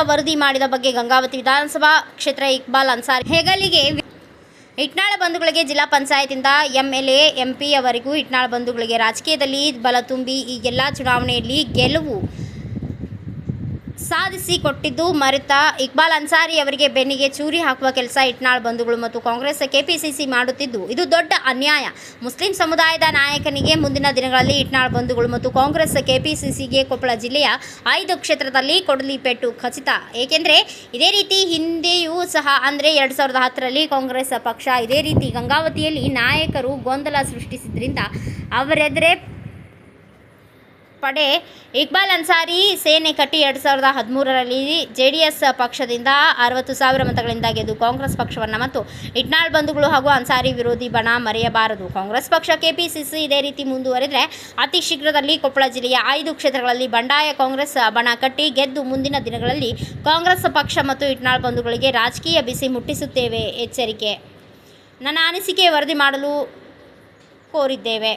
ವರದಿ ಮಾಡಿದ ಬಗ್ಗೆ ಗಂಗಾವತಿ ವಿಧಾನಸಭಾ ಕ್ಷೇತ್ರ ಇಕ್ಬಾಲ್ ಅನ್ಸಾರಿ ಹೆಗಲಿಗೆ ಇಟ್ನಾಳ ಬಂಧುಗಳಿಗೆ ಜಿಲ್ಲಾ ಪಂಚಾಯತಿಂದ ಎಂಎಲ್ಎ ಎಂಪಿಯವರೆಗೂ ಇಟ್ನಾಳ ಬಂಧುಗಳಿಗೆ ರಾಜಕೀಯದಲ್ಲಿ ಬಲ ತುಂಬಿ ಈ ಎಲ್ಲ ಚುನಾವಣೆಯಲ್ಲಿ ಗೆಲುವು ಸಾಧಿಸಿಕೊಟ್ಟಿದ್ದು ಮರೆತ ಇಕ್ಬಾಲ್ ಅನ್ಸಾರಿ ಅವರಿಗೆ ಬೆನ್ನಿಗೆ ಚೂರಿ ಹಾಕುವ ಕೆಲಸ ಇಟ್ನಾಳ್ ಬಂಧುಗಳು ಮತ್ತು ಕಾಂಗ್ರೆಸ್ ಕೆಪಿಸಿಸಿ ಮಾಡುತ್ತಿದ್ದು ಇದು ದೊಡ್ಡ ಅನ್ಯಾಯ. ಮುಸ್ಲಿಂ ಸಮುದಾಯದ ನಾಯಕನಿಗೆ ಮುಂದಿನ ದಿನಗಳಲ್ಲಿ ಇಟ್ನಾಳ್ ಬಂಧುಗಳು ಮತ್ತು ಕಾಂಗ್ರೆಸ್ ಕೆಪಿಸಿಸಿಗೆ ಕೊಪ್ಪಳ ಜಿಲ್ಲೆಯ 5 ಕ್ಷೇತ್ರದಲ್ಲಿ ಕೊಡಲಿ ಪೆಟ್ಟು ಖಚಿತ. ಏಕೆಂದರೆ ಇದೇ ರೀತಿ ಹಿಂದೆಯೂ ಸಹ ಅಂದರೆ 2010ರಲ್ಲಿ ಕಾಂಗ್ರೆಸ್ ಪಕ್ಷ ಇದೇ ರೀತಿ ಗಂಗಾವತಿಯಲ್ಲಿ ನಾಯಕರು ಗೊಂದಲ ಸೃಷ್ಟಿಸಿದ್ರಿಂದ ಅವರೆದುರೇ ಪಡೆ ಇಕ್ಬಾಲ್ ಅನ್ಸಾರಿ ಸೇನೆ ಕಟ್ಟಿ 2013ರಲ್ಲಿ JDS ಪಕ್ಷದಿಂದ 60,000 ಮತಗಳಿಂದ ಗೆದ್ದು ಕಾಂಗ್ರೆಸ್ ಪಕ್ಷವನ್ನು ಮತ್ತು ಇಟ್ನಾಳ್ ಬಂಧುಗಳು ಹಾಗೂ ಅನ್ಸಾರಿ ವಿರೋಧಿ ಬಣ ಮರೆಯಬಾರದು. ಕಾಂಗ್ರೆಸ್ ಪಕ್ಷ ಕೆಪಿಸಿಸಿ ಇದೇ ರೀತಿ ಮುಂದುವರೆದರೆ ಅತಿ ಶೀಘ್ರದಲ್ಲಿ ಕೊಪ್ಪಳ ಜಿಲ್ಲೆಯ 5 ಕ್ಷೇತ್ರಗಳಲ್ಲಿ ಬಂಡಾಯ ಕಾಂಗ್ರೆಸ್ ಬಣ ಕಟ್ಟಿ ಗೆದ್ದು ಮುಂದಿನ ದಿನಗಳಲ್ಲಿ ಕಾಂಗ್ರೆಸ್ ಪಕ್ಷ ಮತ್ತು ಇಟ್ನಾಳ್ ಬಂಧುಗಳಿಗೆ ರಾಜಕೀಯ ಬಿಸಿ ಮುಟ್ಟಿಸುತ್ತೇವೆ. ಎಚ್ಚರಿಕೆ. ನನ್ನ ಅನಿಸಿಕೆ ವರದಿ ಮಾಡಲು ಕೋರಿದ್ದೇವೆ.